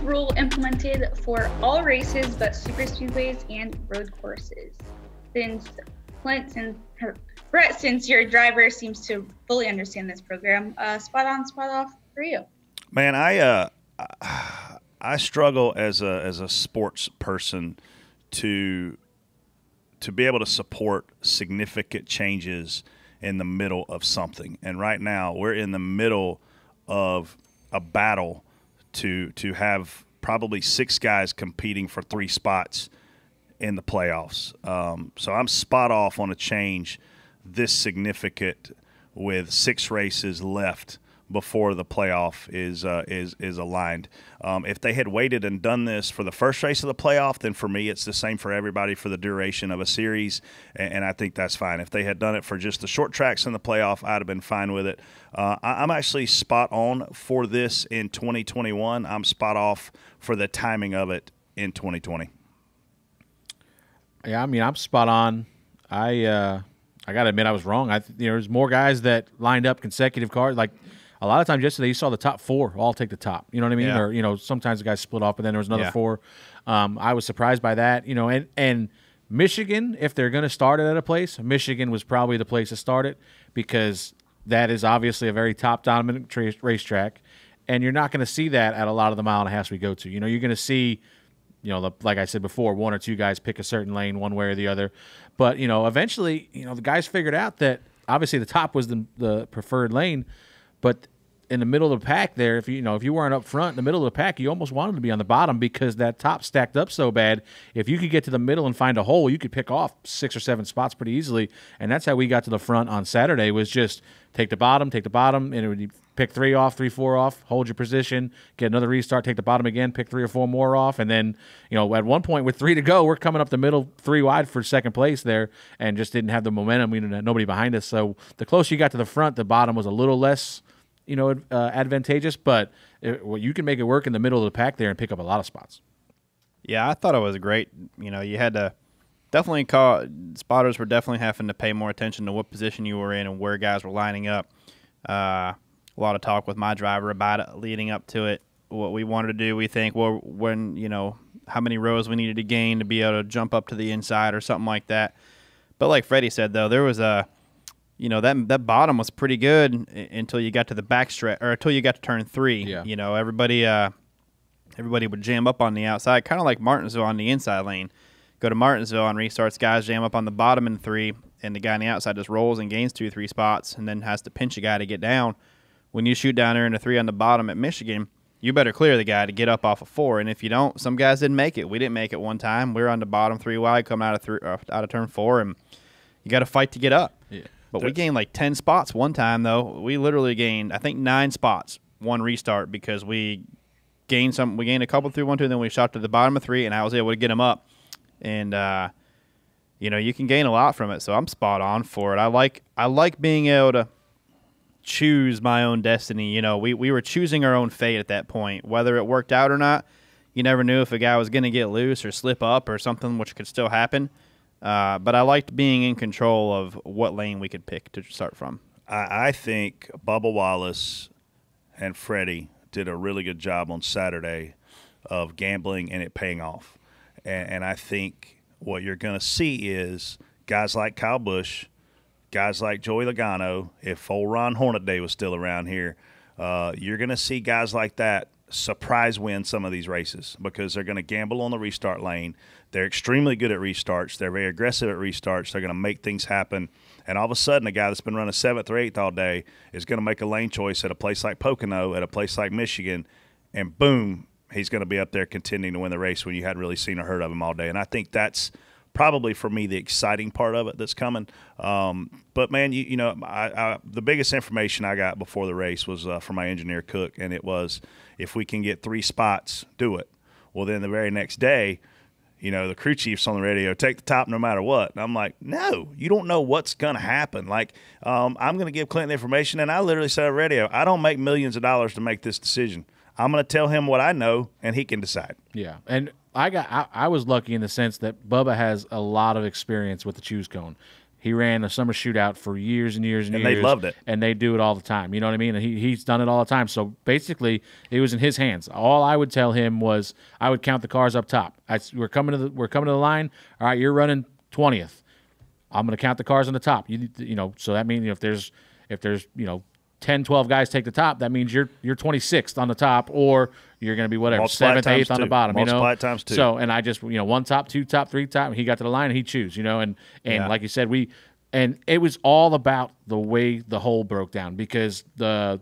rule implemented for all races but super speedways and road courses. Since Brett, since your driver seems to fully understand this program, spot on, spot off for you. Man, I struggle as a sports person to be able to support significant changes in the middle of something. And right now, we're in the middle of a battle to have probably 6 guys competing for 3 spots in the playoffs. So I'm spot off on a change this significant with 6 races left before the playoff is aligned. If they had waited and done this for the first race of the playoff, then for me it's the same for everybody for the duration of a series, and I think that's fine. If they had done it for just the short tracks in the playoff, I'd have been fine with it. I'm actually spot on for this in 2021. I'm spot off for the timing of it in 2020. Yeah, I mean, I'm spot on. I got to admit I was wrong. There's more guys that lined up consecutive cars. Like a lot of times yesterday, you saw the top 4 all take the top. You know what I mean? Yeah. Or sometimes the guys split off, but then there was another 4. I was surprised by that. And Michigan, if they're going to start it at a place, Michigan was probably the place to start it because that is obviously a very top dominant racetrack, and you're not going to see that at a lot of the mile and a half we go to. You're going to see. Like I said before, 1 or 2 guys pick a certain lane one way or the other. But, eventually, the guys figured out that obviously the top was the preferred lane, but in the middle of the pack there, if you weren't up front in the middle of the pack, you almost wanted to be on the bottom because that top stacked up so bad. If you could get to the middle and find a hole, you could pick off 6 or 7 spots pretty easily. And that's how we got to the front on Saturday, was just take the bottom, and it would pick 3 off, 3, 4 off, hold your position, get another restart, take the bottom again, pick 3 or 4 more off, and then, at one point with 3 to go, we're coming up the middle 3 wide for second place there, and just didn't have the momentum. We didn't have nobody behind us. So the closer you got to the front, the bottom was a little less, advantageous, but you can make it work in the middle of the pack there and pick up a lot of spots. Yeah, I thought it was great. You had to definitely spotters were definitely having to pay more attention to what position you were in and where guys were lining up. A lot of talk with my driver about it leading up to it. What we wanted to do, we think, how many rows we needed to gain to be able to jump up to the inside or something like that. But like Freddie said, though, there was that bottom was pretty good until you got to the backstretch, or until you got to turn 3. Yeah. Everybody would jam up on the outside, kind of like Martinsville on the inside lane. Go to Martinsville on restarts, guys jam up on the bottom in 3, and the guy on the outside just rolls and gains 2 or 3 spots and then has to pinch a guy to get down. When you shoot down there in a 3 on the bottom at Michigan, you better clear the guy to get up off a 4. And if you don't, some guys didn't make it. We didn't make it one time. We were on the bottom 3 wide coming out of turn 4, and you got to fight to get up. Yeah. But we gained like 10 spots one time, though. We literally gained, I think, 9 spots one restart because we gained a couple through 1, 2, and then we shot to the bottom of 3, and I was able to get them up. And you can gain a lot from it. So I'm spot on for it. I like being able to choose my own destiny. We were choosing our own fate at that point. Whether it worked out or not, you never knew if a guy was going to get loose or slip up or something, which could still happen. But I liked being in control of what lane we could pick to start from. I think Bubba Wallace and Freddie did a really good job on Saturday of gambling and it paying off. And I think what you're going to see is guys like Kyle Busch, guys like Joey Logano, if old Ron Hornaday was still around here, you're going to see guys like that surprise win some of these races because they're going to gamble on the restart lane. They're extremely good at restarts. They're very aggressive at restarts. They're going to make things happen. And all of a sudden, a guy that's been running 7th or 8th all day is going to make a lane choice at a place like Pocono, at a place like Michigan, and boom, he's going to be up there contending to win the race when you hadn't really seen or heard of him all day. And I think that's probably, for me, the exciting part of it that's coming. But, man, the biggest information I got before the race was from my engineer, Cook, and it was if we can get 3 spots, do it. Well, then the very next day, the crew chief's on the radio, take the top no matter what. And I'm like, no, you don't know what's going to happen. Like, I'm going to give Clinton the information, and I literally said on the radio, I don't make millions of dollars to make this decision. I'm going to tell him what I know, and he can decide. Yeah, and I was lucky in the sense that Bubba has a lot of experience with the choose cone. He ran a summer shootout for years and years and years. And they loved it. And they do it all the time. You know what I mean? And he's done it all the time. So basically, it was in his hands. All I would tell him was I would count the cars up top. We're coming to the line. All right, you're running 20th. I'm going to count the cars on the top. You know, so that means if there's 10, 12 guys take the top, that means you're 26th on the top, or you're going to be whatever, 7th, 8th on the bottom. Multiply it times 2. So, and I just, one top, 2 top, 3 top, and he got to the line and he choose, and like you said, and it was all about the way the hole broke down, because the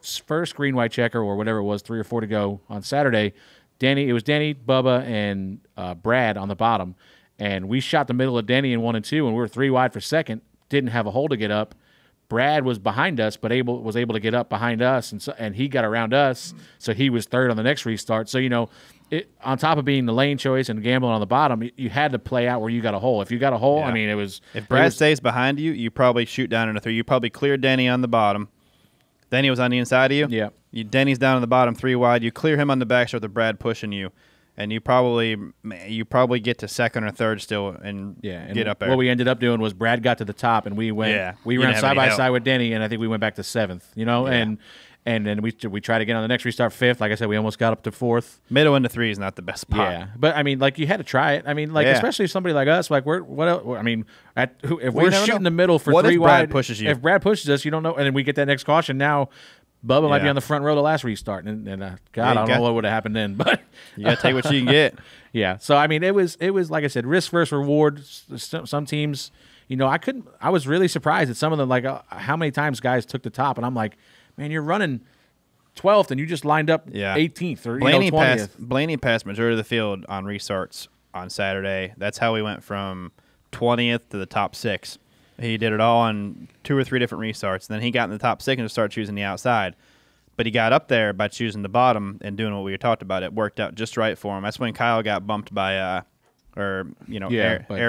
first green, white checker or whatever it was, 3 or 4 to go on Saturday, it was Denny, Bubba, and Brad on the bottom, and we shot the middle of Denny in 1 and 2, and we were 3 wide for second, didn't have a hole to get up. Brad was behind us, but was able to get up behind us, and he got around us, so he was third on the next restart. So, on top of being the lane choice and gambling on the bottom, you had to play out where you got a hole. If you got a hole, yeah. I mean, it was... If Brad stays behind you, you probably shoot down in a 3. You probably clear Denny on the bottom. Denny was on the inside of you. Yeah. Denny's down on the bottom, 3 wide. You clear him on the back with Brad pushing you. And you probably get to second or third still and get up there. What we ended up doing was Brad got to the top, and we ran side by side with Denny, and I think we went back to 7th. And then we tried again on the next restart 5th. Like I said, we almost got up to 4th. Middle into 3 is not the best spot. Yeah, but I mean, like, you had to try it. I mean, like, especially somebody like us, like if we're shooting the middle for 3 wide, Brad pushes you? If Brad pushes us, you don't know, and then we get that next caution now. Bubba might be on the front row the last restart, and God, I don't know what would have happened then. But you got to take what you can get. Yeah. So I mean, it was like I said, risk versus reward. Some teams, I was really surprised at some of them, like how many times guys took the top, and I'm like, man, you're running 12th and you just lined up 18th or 20th. Blaney passed majority of the field on restarts on Saturday. That's how we went from 20th to the top 6. He did it all on 2 or 3 different restarts. Then he got in the top 6 and started choosing the outside. But he got up there by choosing the bottom and doing what we talked about. It worked out just right for him. That's when Kyle got bumped by, air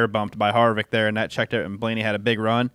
bumped by Harvick there, and that checked out. And Blaney had a big run,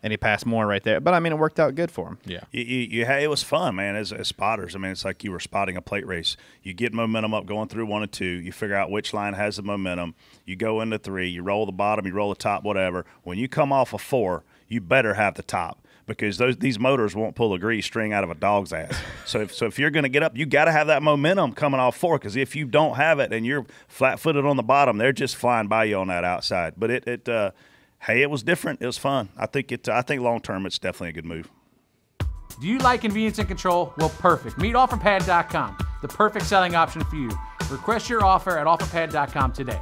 and he passed more right there. But I mean, it worked out good for him. Yeah, it was fun, man. As spotters, I mean, it's like you were spotting a plate race. You get momentum up going through 1 and 2. You figure out which line has the momentum. You go into 3. You roll the bottom. You roll the top. Whatever. When you come off a 4, you better have the top, because these motors won't pull a grease string out of a dog's ass. So if you're going to get up, you got to have that momentum coming off 4, because if you don't have it and you're flat-footed on the bottom, they're just flying by you on that outside. But it was different. It was fun. I think long term it's definitely a good move. Do you like convenience and control? Well, perfect. Meet OfferPad.com, the perfect selling option for you. Request your offer at OfferPad.com today.